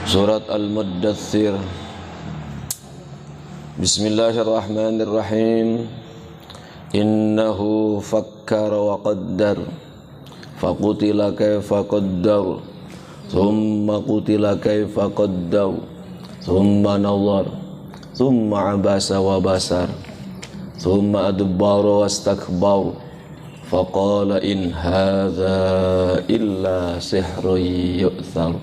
Surat Al-Muddathir. Bismillahirrahmanirrahim. Innahu fakkara wa qaddar, faqutila kaifa qaddar, thumma qutila kaifa qaddar, thumma nazar, thumma abasa wa basar, thumma adbara wastakbar, faqala in hadza illa sihrun yu'thar.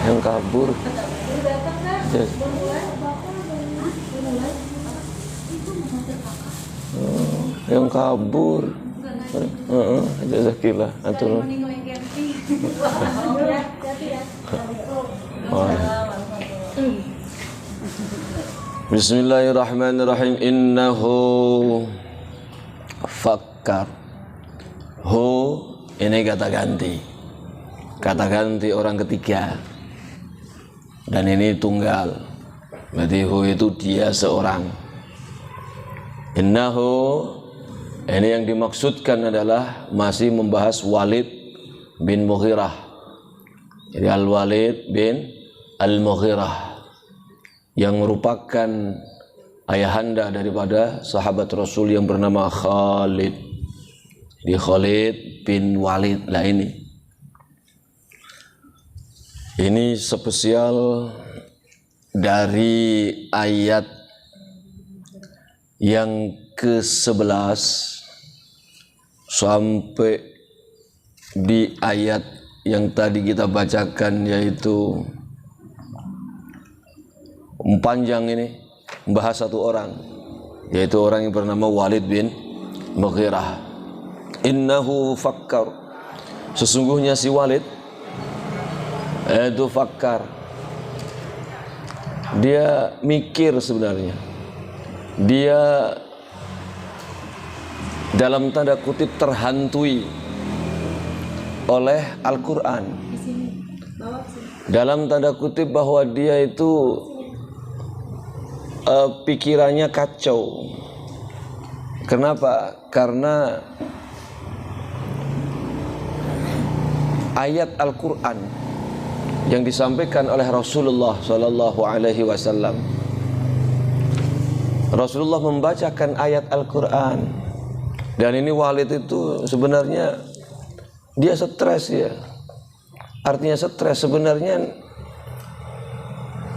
Yang kabur yes. Yang kabur jazakillah antum. Bismillahirrahmanirrahim. Innahu fakkar. Hu ini kata ganti orang ketiga, dan ini tunggal, berarti hu itu dia seorang. Innahu ini yang dimaksudkan adalah masih membahas Walid bin Mughirah. Jadi Al-Walid bin Al-Mughirah yang merupakan ayahanda daripada sahabat Rasul yang bernama Khalid. Di Khalid bin Walid lah ini spesial dari ayat yang ke-11 sampai di ayat yang tadi kita bacakan, yaitu panjang ini membahas satu orang, yaitu orang yang bernama Walid bin Mughirah. Innahu fakkar, sesungguhnya si Walid itu fakkar, dia mikir sebenarnya, dia dalam tanda kutip terhantui oleh Al-Quran, dalam tanda kutip bahwa dia itu pikirannya kacau. Kenapa? Karena ayat Al-Quran yang disampaikan oleh Rasulullah Sallallahu Alaihi Wasallam. Rasulullah membacakan ayat Al-Quran, dan ini Walid itu sebenarnya dia stres ya. Artinya stres, sebenarnya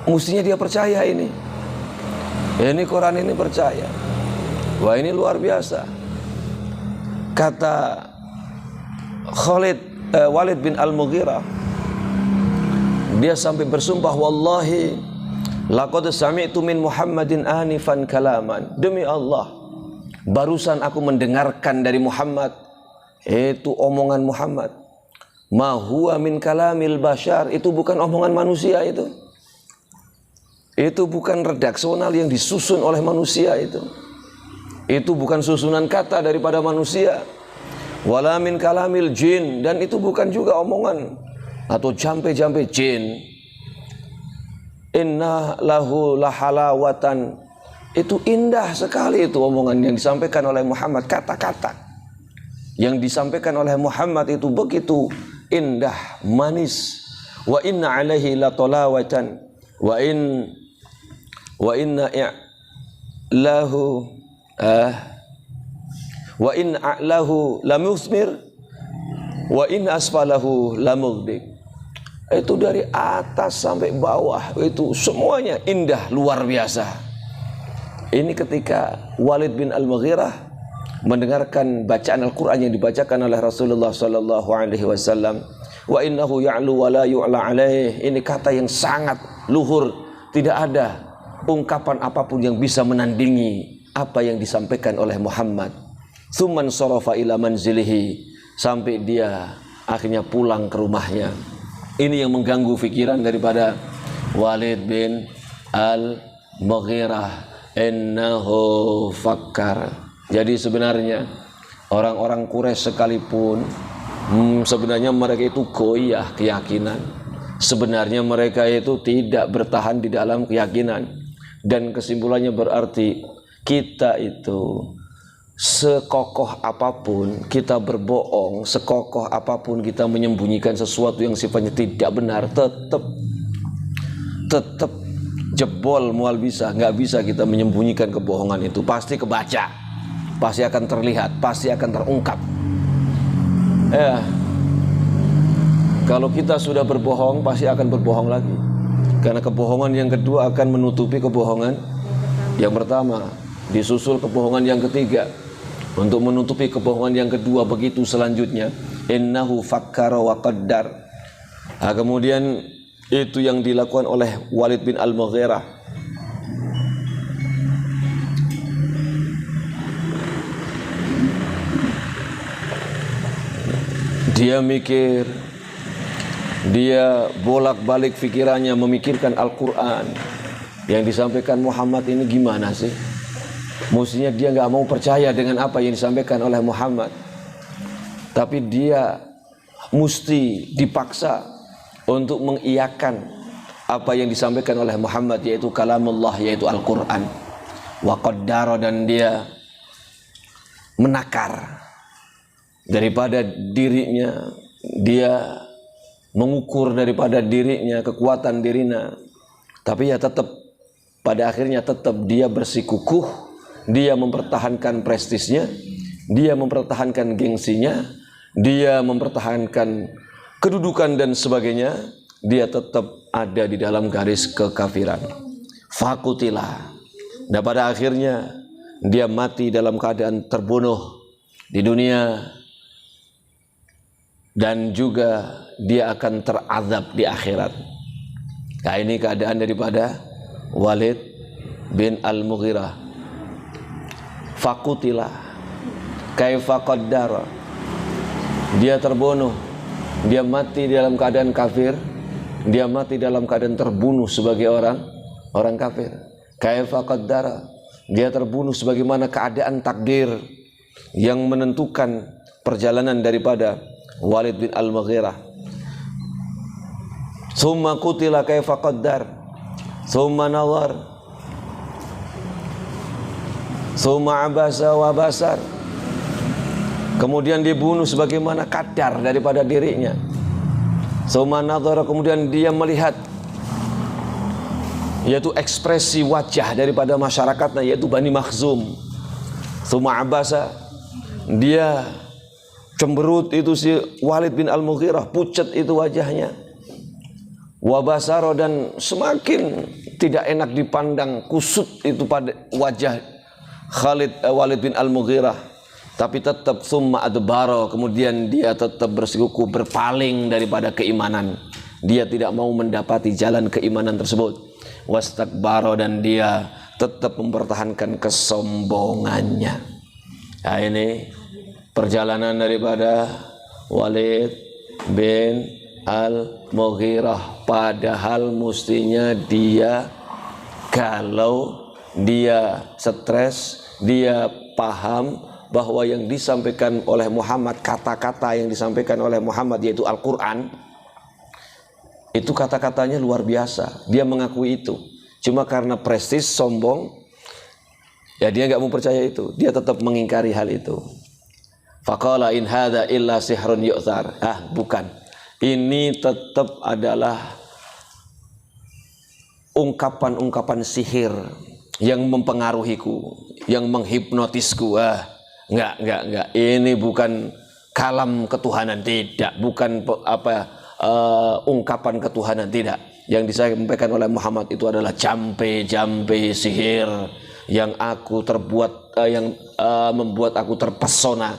mestinya dia percaya ini. Ya, ini Quran ini percaya. Wah, ini luar biasa. Kata Walid bin Al-Mughirah, dia sampai bersumpah, wallahi laqad sami'tu min Muhammadin anifan kalaman, demi Allah barusan aku mendengarkan dari Muhammad, itu omongan Muhammad, ma huwa min kalamil bashar, itu bukan omongan manusia, itu bukan redaksional yang disusun oleh manusia, itu bukan susunan kata daripada manusia. Wala min kalamil jin, dan itu bukan juga omongan atau jampe-jampe jin. Inna lahu lahalawatan, itu indah sekali itu omongan yang disampaikan oleh Muhammad, kata-kata yang disampaikan oleh Muhammad itu begitu indah, manis. Wa inna alaihi latolawatan wa inna lahu wa in a'lahu lamusmir wa in asfalahu lamughdik. Itu dari atas sampai bawah itu semuanya indah, luar biasa. Ini ketika Walid bin Al-Mughirah mendengarkan bacaan Al-Quran yang dibacakan oleh Rasulullah Sallallahu Alaihi Wasallam. Wa innahu ya'lu wa la yu'la alaih, ini kata yang sangat luhur, tidak ada ungkapan apapun yang bisa menandingi apa yang disampaikan oleh Muhammad. Tsumman sarafa ila manzilihi, sampai dia akhirnya pulang ke rumahnya. Ini yang mengganggu pikiran daripada Walid bin Al-Mughirah. Innahu fakkar. Jadi sebenarnya orang-orang Quraisy sekalipun sebenarnya mereka itu goyah keyakinan. Sebenarnya mereka itu tidak bertahan di dalam keyakinan. Dan kesimpulannya berarti kita itu sekokoh apapun kita berbohong, sekokoh apapun kita menyembunyikan sesuatu yang sifatnya tidak benar, tetap jebol mual bisa, nggak bisa kita menyembunyikan kebohongan itu. Pasti kebaca, pasti akan terlihat, pasti akan terungkap. Ya, kalau kita sudah berbohong, pasti akan berbohong lagi. Karena kebohongan yang kedua akan menutupi kebohongan yang pertama, disusul kebohongan yang ketiga untuk menutupi kebohongan yang kedua, begitu selanjutnya. Innahu fakkara wa qaddar. Nah, kemudian itu yang dilakukan oleh Walid bin Al-Mughirah. Dia mikir, dia bolak-balik pikirannya memikirkan Al-Quran yang disampaikan Muhammad ini gimana sih. Mestinya dia nggak mau percaya dengan apa yang disampaikan oleh Muhammad, tapi dia mesti dipaksa untuk mengiyakan apa yang disampaikan oleh Muhammad, yaitu kalamullah, yaitu Al-Quran. Wa qaddara, dan dia menakar daripada dirinya, dia mengukur daripada dirinya, kekuatan dirinya, tapi ya tetap pada akhirnya tetap dia bersikukuh. Dia mempertahankan prestisnya, dia mempertahankan gengsinya, dia mempertahankan kedudukan dan sebagainya. Dia tetap ada di dalam garis kekafiran. Fakutilah. Dan pada akhirnya dia mati dalam keadaan terbunuh di dunia, dan juga dia akan terazab di akhirat. Nah, ini keadaan daripada Walid bin Al-Mughirah. Fakutilah kaifa qaddara, dia terbunuh, dia mati dalam keadaan kafir, dia mati dalam keadaan terbunuh sebagai orang kafir. Kaifa qaddara, dia terbunuh sebagaimana keadaan takdir yang menentukan perjalanan daripada Walid bin Al-Mughirah. Summa qutila kaifa qaddar, summa nazar, summa abasa wa basar. Kemudian dibunuh sebagaimana kadar daripada dirinya. Summa nazara, kemudian dia melihat, yaitu ekspresi wajah daripada masyarakatnya, yaitu Bani Makhzum. Summa abasa, dia cemberut itu si Walid bin Al-Mughirah, pucat itu wajahnya. Wa basara, dan semakin tidak enak dipandang, kusut itu pada wajah Walid bin Al-Mughirah. Tapi tetap summa adbara, kemudian dia tetap bersikukuh, berpaling daripada keimanan. Dia tidak mau mendapati jalan keimanan tersebut. Wastakbara, dan dia tetap mempertahankan kesombongannya. Nah, ini perjalanan daripada Walid bin Al-Mughirah. Padahal mestinya dia, kalau dia stres, dia paham bahwa yang disampaikan oleh Muhammad, kata-kata yang disampaikan oleh Muhammad, yaitu Al-Quran, itu kata-katanya luar biasa. Dia mengakui itu. Cuma karena prestis, sombong, ya dia nggak mau percaya itu. Dia tetap mengingkari hal itu. Faqala in hadza illa sihrun yu'thar. Bukan. Ini tetap adalah ungkapan-ungkapan sihir yang mempengaruhiku, yang menghipnotisku. Enggak. Ini bukan kalam ketuhanan, tidak. Bukan ungkapan ketuhanan, tidak. Yang disampaikan oleh Muhammad itu adalah jampe-jampe sihir yang membuat aku terpesona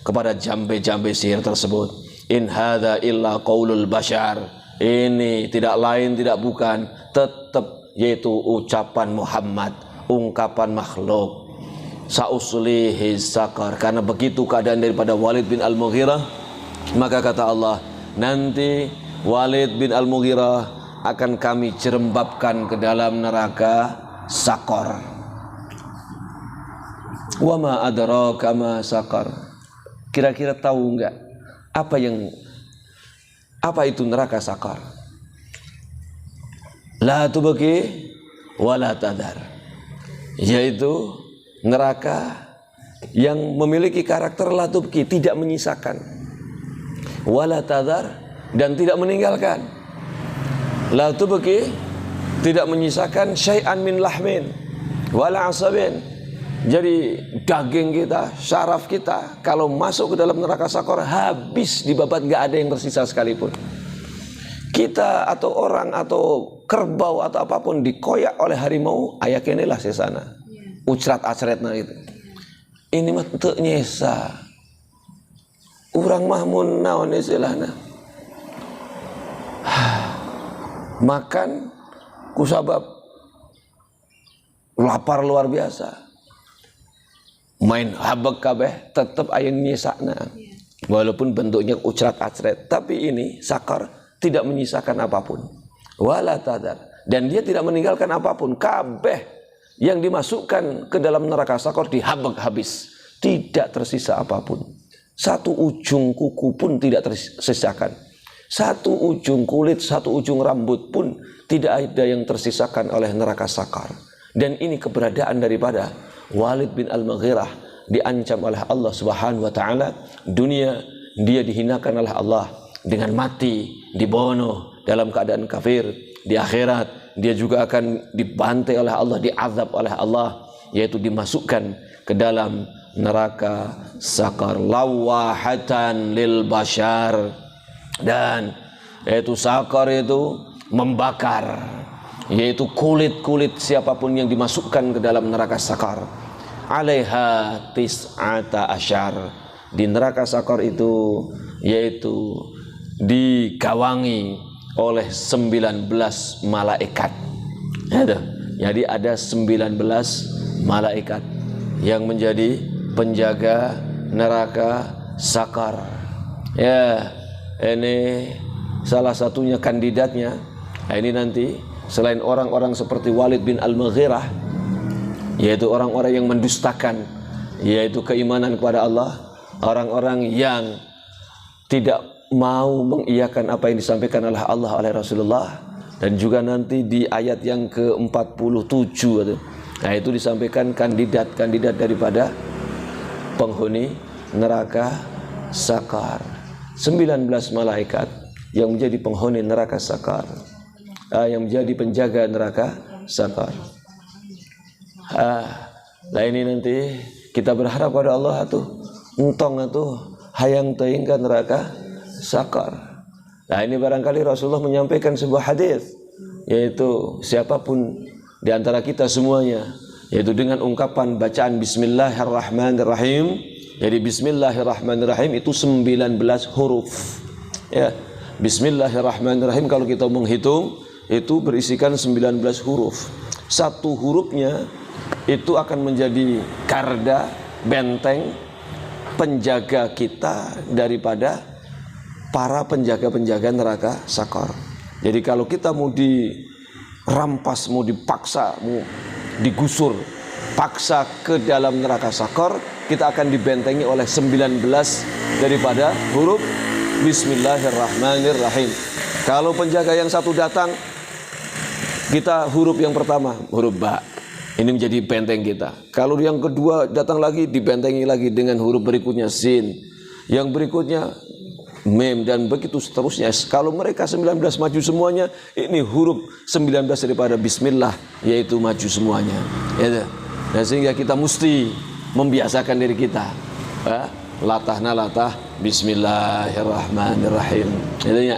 kepada jambe-jambe sihir tersebut. In hadza illa qaulul bashar. Ini tidak lain tidak bukan, tetap yaitu ucapan Muhammad, ungkapan makhluk. Sauslihi sakar. Karena begitu keadaan daripada Walid bin Al-Mughirah, maka kata Allah, nanti Walid bin Al-Mughirah akan kami jerembabkan ke dalam neraka sakar. Wa ma adraka ma sakar. Kira-kira tahu enggak apa itu neraka sakar? La tubqi wa la tadhar. Yaitu neraka yang memiliki karakter la tubqi, tidak menyisakan, wala tadhar, dan tidak meninggalkan. La tubqi, tidak menyisakan syai'an min lahmin wala asabin. Jadi daging kita, syaraf kita kalau masuk ke dalam neraka sakor habis dibabat, gak ada yang tersisa sekalipun. Kita atau orang atau kerbau atau apapun dikoyak oleh harimau, ayak inilah sesana. Ucrat acretna itu. Ini mah teu nyesa. Urang mah mun naon istilahna. Makan kusabab lapar luar biasa. Main habek kabeh tetap aya nyisana. Walaupun bentuknya ucrat acret, tapi ini sakar tidak menyisakan apapun. Wala tadar, dan dia tidak meninggalkan apapun. Kabeh yang dimasukkan ke dalam neraka sakor dihabek habis, tidak tersisa apapun. Satu ujung kuku pun tidak tersisakan, satu ujung kulit, satu ujung rambut pun tidak ada yang tersisakan oleh neraka sakar. Dan ini keberadaan daripada Walid bin Al-Mughirah, diancam oleh Allah Subhanahu wa taala. Dunia dia dihinakan oleh Allah dengan mati, dibunuh dalam keadaan kafir. Di akhirat dia juga akan dibantai oleh Allah, diazab oleh Allah, yaitu dimasukkan ke dalam neraka sakar, lawahatan lil bashar. Dan yaitu sakar itu membakar, yaitu kulit-kulit siapapun yang dimasukkan ke dalam neraka sakar. Alaiha tis'ata asyar, di neraka sakar itu yaitu digawangi oleh 19 malaikat. Jadi ada 19 malaikat yang menjadi penjaga neraka sakar. Ya, ini salah satunya kandidatnya. Nah, ini nanti selain orang-orang seperti Walid bin Al-Mughirah, yaitu orang-orang yang mendustakan yaitu keimanan kepada Allah, orang-orang yang tidak mau mengiyakan apa yang disampaikan oleh Allah oleh Rasulullah. Dan juga nanti di ayat yang ke-47 nah itu disampaikan kandidat-kandidat daripada penghuni neraka sakar. 19 malaikat yang menjadi penghuni neraka sakar, yang menjadi penjaga neraka sakar. Nah ini nanti kita berharap pada Allah entong hayang teuing ka neraka sakar. Nah ini barangkali Rasulullah menyampaikan sebuah hadis, yaitu siapapun di antara kita semuanya, yaitu dengan ungkapan bacaan Bismillahirrahmanirrahim. Jadi Bismillahirrahmanirrahim itu 19 huruf. Ya, Bismillahirrahmanirrahim kalau kita menghitung itu berisikan 19 huruf. Satu hurufnya itu akan menjadi garda, benteng, penjaga kita daripada para penjaga-penjaga neraka sakar. Jadi kalau kita mau dirampas, mau dipaksa, mau digusur, paksa ke dalam neraka sakar, kita akan dibentengi oleh 19 daripada huruf Bismillahirrahmanirrahim. Kalau penjaga yang satu datang, kita huruf yang pertama, huruf ba. Ini menjadi benteng kita. Kalau yang kedua datang lagi, dibentengi lagi dengan huruf berikutnya sin. Yang berikutnya mem, dan begitu seterusnya. Kalau mereka 19 maju semuanya, ini huruf 19 daripada bismillah, yaitu maju semuanya. Ya, nah, sehingga kita mesti membiasakan diri kita. Latahna latah bismillahirrahmanirrahim. Intinya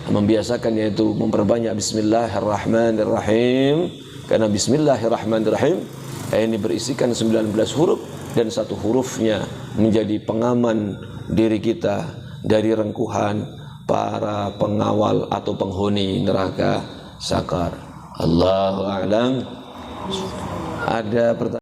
membiasakan, yaitu memperbanyak bismillahirrahmanirrahim. Karena bismillahirrahmanirrahim ini berisikan 19 huruf, dan satu hurufnya menjadi pengaman diri kita dari rengkuhan para pengawal atau penghuni neraka sakar. Allahu a'lam. Ada pertanyaan?